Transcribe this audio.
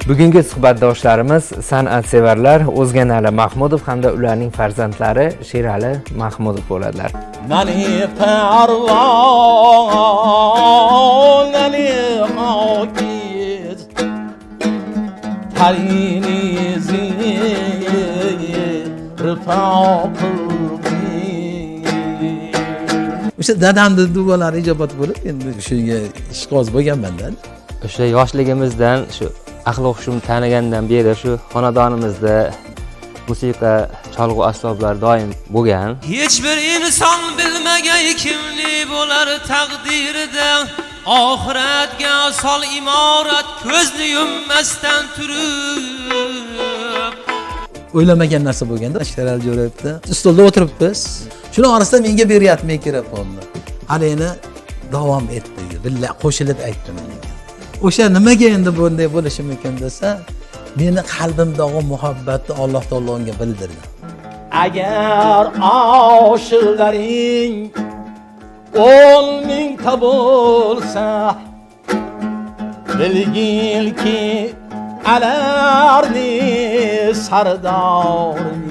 Bugungi suhbatdoshlarimiz san'atsevarlar O'zganali Mahmudov hamda ularning farzandlari Sherali Mahmudov bo'ladilar. Nani parvon, nani hokiz, tarinizi o'sha dadamning duolari ijobat bo'lib, endi shunga ishqiboz bo'lganman-da. O'sha yoshligimizdan shu aql hushim tanigandan beri shu xonadonimizda musiqa, cholg'u asboblar doim bo'lgan. Hech bir inson bilmagay kimli bo'lar taqdirida, oxiratga sol imorat ko'zni yummasdan turib. O'ylamagan narsa bo'lganda, Sherali Jo'rayevda stolda o'tiribmiz. Shuni orasida menga beryapti mikrofonni. Aleni davom etdi. Billa qo'shilib aytdim. O'sha nimaga endi bunday bo'lishi mumkin desa, meni qalbimdagi muhabbatni Alloh taolo unga bildirdi. Agar oshiqlaring 10 mingta bo'lsa, bilgilki alarni sardor